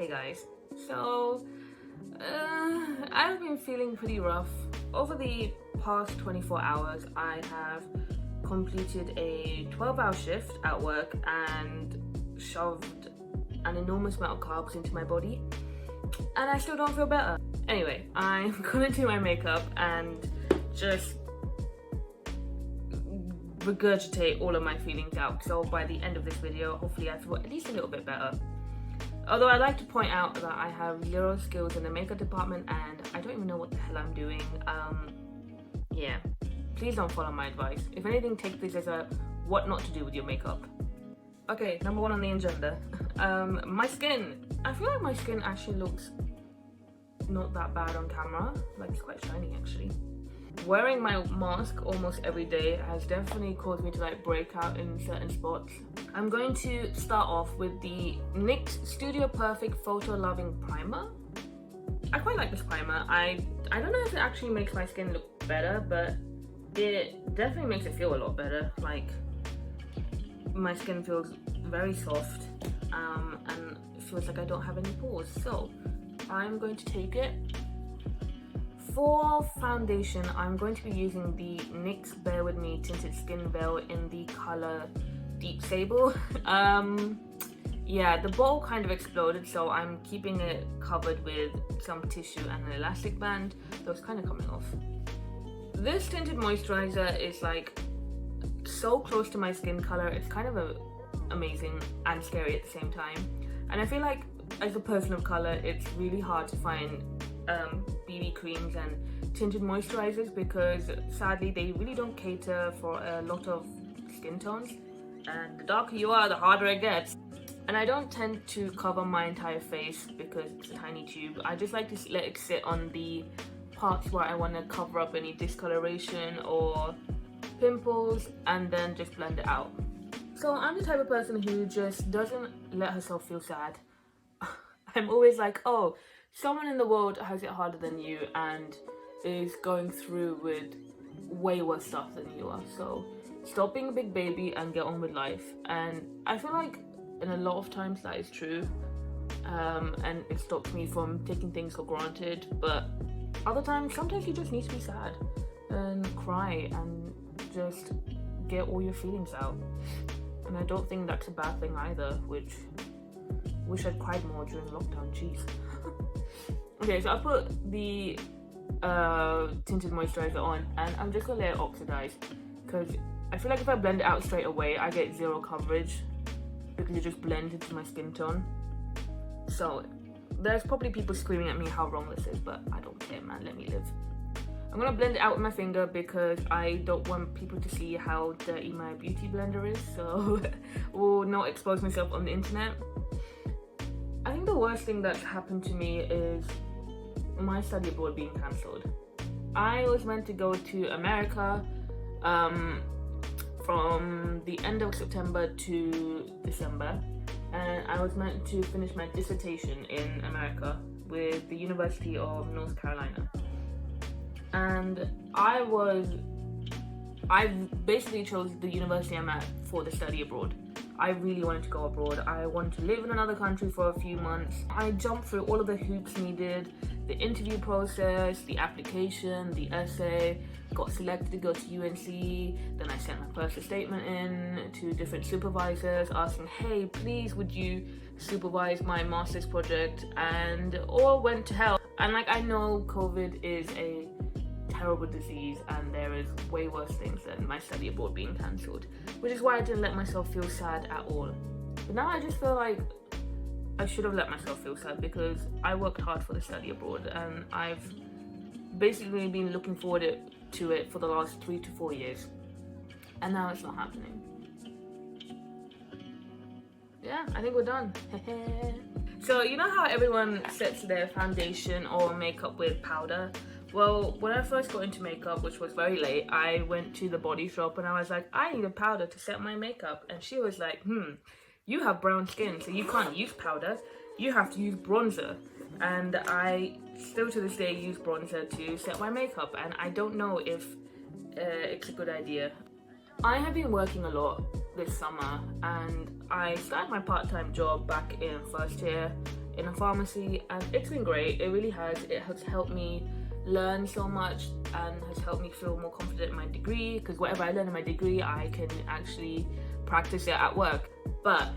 Hey guys, so I've been feeling pretty rough. Over the past 24 hours, I have completed a 12-hour shift at work and shoved an enormous amount of carbs into my body, and I still don't feel better. Anyway, I'm gonna do my makeup and just regurgitate all of my feelings out, so by the end of this video, hopefully I feel at least a little bit better. Although I'd like to point out that I have zero skills in the makeup department and I don't even know what the hell I'm doing. Yeah, please don't follow my advice. If anything, take this as a what not to do with your makeup. Okay, number one on the agenda. My skin. I feel like my skin actually looks not that bad on camera. Like, it's quite shiny actually. Wearing my mask almost every day has definitely caused me to like break out in certain spots. I'm going to start off with the NYX Studio Perfect Photo Loving Primer. I quite like this primer. I don't know if it actually makes my skin look better, but it definitely makes it feel a lot better. Like, my skin feels very soft and it feels like I don't have any pores. So I'm going to take it. For foundation, I'm going to be using the NYX Bear With Me Tinted Skin Veil in the color Deep Sable. Yeah, the bottle kind of exploded, so I'm keeping it covered with some tissue and an elastic band. Those kind of coming off. This tinted moisturizer is like so close to my skin color. It's kind of amazing and scary at the same time. And I feel like as a person of color, it's really hard to find BB creams and tinted moisturizers because sadly they really don't cater for a lot of skin tones, and the darker you are, the harder it gets. And I don't tend to cover my entire face because it's a tiny tube. I just like to let it sit on the parts where I want to cover up any discoloration or pimples and then just blend it out. So I'm the type of person who just doesn't let herself feel sad. I'm always like, oh, someone in the world has it harder than you and is going through with way worse stuff than you are. So stop being a big baby and get on with life. And I feel like in a lot of times that is true. And it stops me from taking things for granted. But other times, sometimes you just need to be sad and cry and just get all your feelings out. And I don't think that's a bad thing either, which wish I'd cried more during lockdown, jeez. Okay, so I put the tinted moisturizer on and I'm just gonna let it oxidize because I feel like if I blend it out straight away, I get zero coverage because it just blends into my skin tone. So there's probably people screaming at me how wrong this is, but I don't care, man, let me live. I'm gonna blend it out with my finger because I don't want people to see how dirty my beauty blender is, so will not expose myself on the internet. I think the worst thing that's happened to me is my study abroad being cancelled. I was meant to go to America from the end of September to December, and I was meant to finish my dissertation in America with the University of North Carolina. And I basically chose the university I'm at for the study abroad. I really wanted to go abroad. I wanted to live in another country for a few months. I jumped through all of the hoops needed, the interview process, the application, the essay, got selected to go to UNC, then I sent my personal statement in to different supervisors asking, hey, please would you supervise my master's project, and all went to hell. And like, I know COVID is a terrible disease and there is way worse things than my study abroad being cancelled, which is why I didn't let myself feel sad at all. But now I just feel like I should have let myself feel sad because I worked hard for the study abroad and I've basically been looking forward to it for the last 3 to 4 years, and now it's not happening. Yeah, I think we're done. So you know how everyone sets their foundation or makeup with powder? Well, when I first got into makeup, which was very late, I went to the body shop and I was like, I need a powder to set my makeup. And she was like, you have brown skin, so you can't use powder. You have to use bronzer. And I still to this day use bronzer to set my makeup. And I don't know if it's a good idea. I have been working a lot this summer and I started my part-time job back in first year in a pharmacy, and it's been great. It really has. It has helped me learn so much and has helped me feel more confident in my degree, because whatever I learn in my degree I can actually practice it at work. But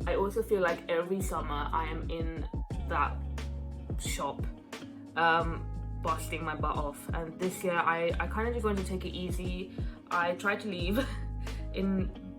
I also feel like every summer I am in that shop busting my butt off, and this year I kind of just wanted to take it easy. I tried to leave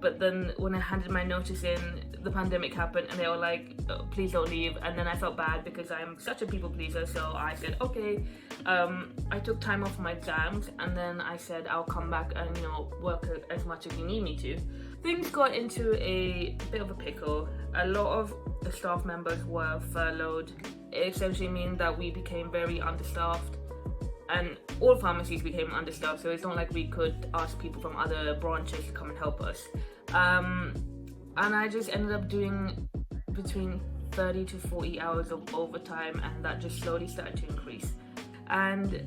but then when I handed my notice in, the pandemic happened and they were like, oh, please don't leave. And then I felt bad because I'm such a people pleaser, so I said okay. I took time off my exams, and then I said I'll come back and, you know, work as much as you need me to. Things got into a bit of a pickle. A lot of the staff members were furloughed. It essentially means that we became very understaffed, and all pharmacies became understaffed, so it's not like we could ask people from other branches to come and help us. And I just ended up doing between 30 to 40 hours of overtime, and that just slowly started to increase. And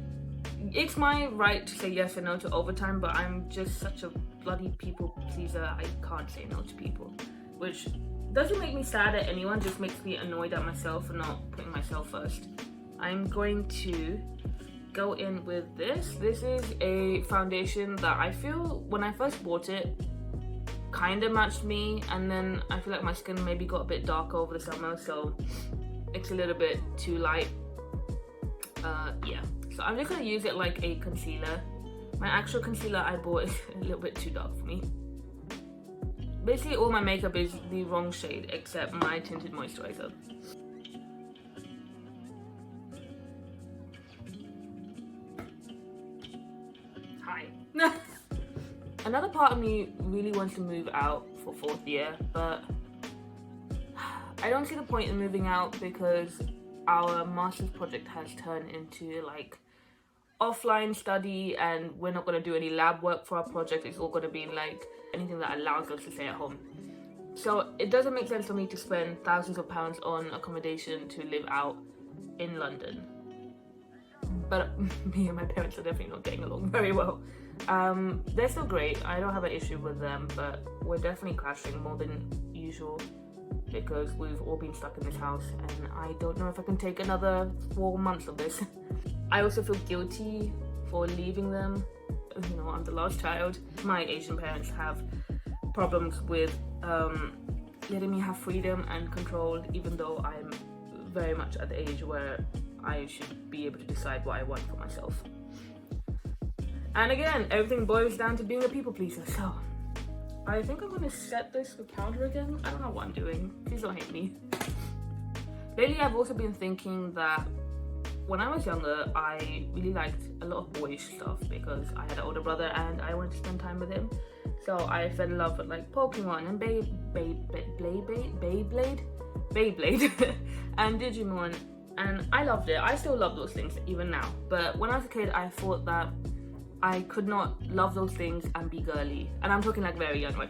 it's my right to say yes or no to overtime, but I'm just such a bloody people pleaser. I can't say no to people, which doesn't make me sad at anyone, just makes me annoyed at myself for not putting myself first. I'm going to go in with this. This is a foundation that I feel when I first bought it kind of matched me, and then I feel like my skin maybe got a bit darker over the summer, so it's a little bit too light. Yeah, so I'm just gonna use it like a concealer. My actual concealer I bought is a little bit too dark for me. Basically all my makeup is the wrong shade except my tinted moisturizer. Hi. Another part of me really wants to move out for 4th year, but I don't see the point in moving out because our master's project has turned into like offline study, and we're not going to do any lab work for our project. It's all going to be like anything that allows us to stay at home. So it doesn't make sense for me to spend thousands of pounds on accommodation to live out in London. But me and my parents are definitely not getting along very well. They're still great, I don't have an issue with them, but we're definitely clashing more than usual because we've all been stuck in this house, and I don't know if I can take another 4 months of this. I also feel guilty for leaving them. You know, I'm the last child. My Asian parents have problems with letting me have freedom and control, even though I'm very much at the age where I should be able to decide what I want for myself. And again, everything boils down to being a people pleaser, so I think I'm going to set this with powder again. I don't know what I'm doing. Please don't hate me. Lately, I've also been thinking that when I was younger, I really liked a lot of boyish stuff because I had an older brother and I wanted to spend time with him. So I fell in love with like Pokemon and Beyblade and Digimon, and I loved it. I still love those things even now. But when I was a kid, I thought that I could not love those things and be girly. And I'm talking like very young, like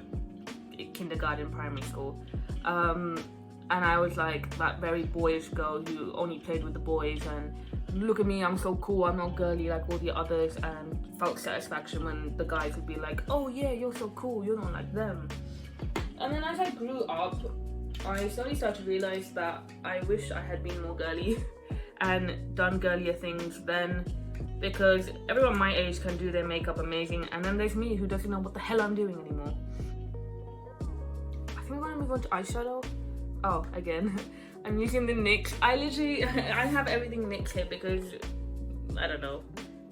kindergarten, primary school. And I was like that very boyish girl who only played with the boys, and look at me, I'm so cool, I'm not girly like all the others, and felt satisfaction when the guys would be like, oh yeah, you're so cool, you're not like them. And then as I grew up, I slowly started to realize that I wish I had been more girly and done girlier things then, because everyone my age can do their makeup amazing, and then there's me who doesn't know what the hell I'm doing anymore. I think I'm gonna move on to eyeshadow. Oh, again, I'm using the NYX. I have everything NYX here because, I don't know,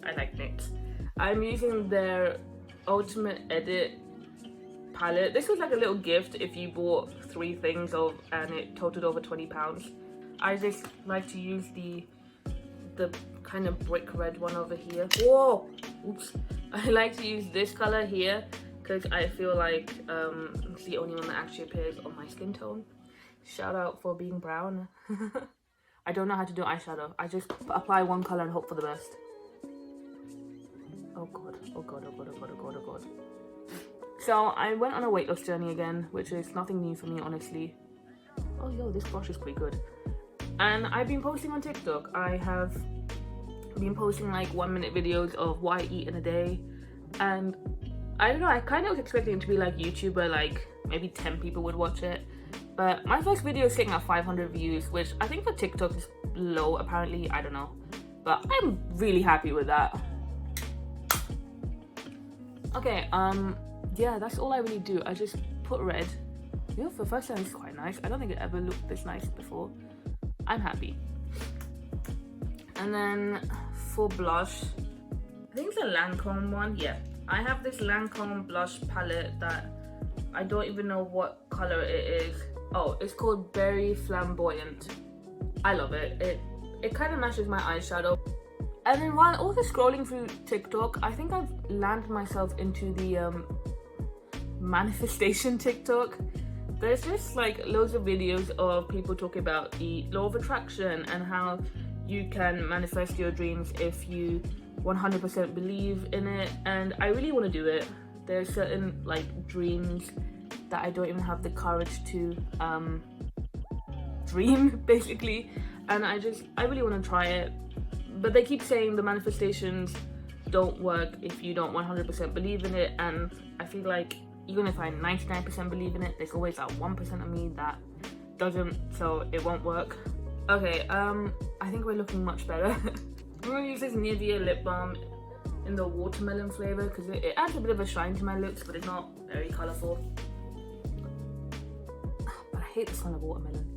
I like NYX. I'm using their Ultimate Edit palette. This was like a little gift if you bought 3 things and it totaled over £20. I just like to use the kind of brick red one over here. Whoa! Oops. I like to use this color here because I feel like it's the only one that actually appears on my skin tone. Shout out for being brown. I don't know how to do eyeshadow. I just apply one color and hope for the best. Oh god, oh god, oh god, oh god, oh god, oh god. So I went on a weight loss journey again, which is nothing new for me, honestly. Oh yo, this brush is pretty good. And I've been posting on TikTok. I have been posting like 1-minute videos of what I eat in a day. And I don't know, I kind of was expecting it to be like YouTube where like maybe 10 people would watch it. But my first video is sitting at 500 views, which I think for TikTok is low apparently, I don't know. But I'm really happy with that. Okay, yeah, that's all I really do. I just put red. You know, for the first time it's quite nice. I don't think it ever looked this nice before. I'm happy. And then for blush, I think it's a Lancome one. Yeah, I have this Lancome blush palette that I don't even know what color it is. Oh, it's called Berry Flamboyante. I love it. It kind of matches my eyeshadow. And then while also scrolling through TikTok, I think I've landed myself into the manifestation TikTok. There's just like loads of videos of people talking about the law of attraction and how you can manifest your dreams if you 100% believe in it. And I really want to do it. There's certain like dreams that I don't even have the courage to dream, basically. And I really want to try it. But they keep saying the manifestations don't work if you don't 100% believe in it. And I feel like even if I 99% believe in it, there's always that 1% of me that doesn't, so it won't work. Okay, I think we're looking much better. I'm gonna use this Nivea lip balm in the watermelon flavor because it adds a bit of a shine to my lips, but it's not very colorful. But I hate the smell of watermelon.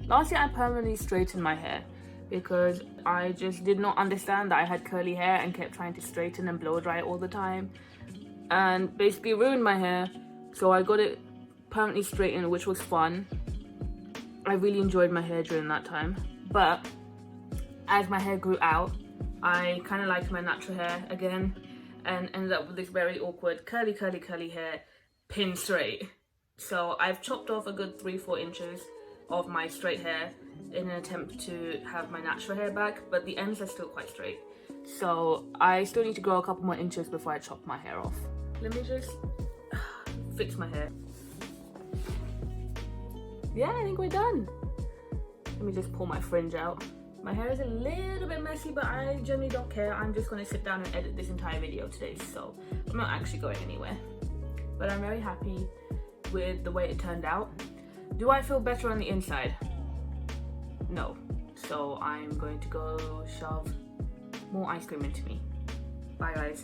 Last year I permanently straightened my hair because I just did not understand that I had curly hair and kept trying to straighten and blow dry it all the time, and basically ruined my hair. So I got it permanently straightened, which was fun. I really enjoyed my hair during that time. But as my hair grew out, I kind of liked my natural hair again and ended up with this very awkward curly hair, pin straight. So I've chopped off a good 3-4 inches of my straight hair in an attempt to have my natural hair back, but the ends are still quite straight. So I still need to grow a couple more inches before I chop my hair off. Let me just fix my hair. Yeah, I think we're done. Let me just pull my fringe out. My hair is a little bit messy, but I generally don't care. I'm just going to sit down and edit this entire video today, so I'm not actually going anywhere. But I'm very happy with the way it turned out. Do I feel better on the inside? No. So I'm going to go shove more ice cream into me. Bye guys.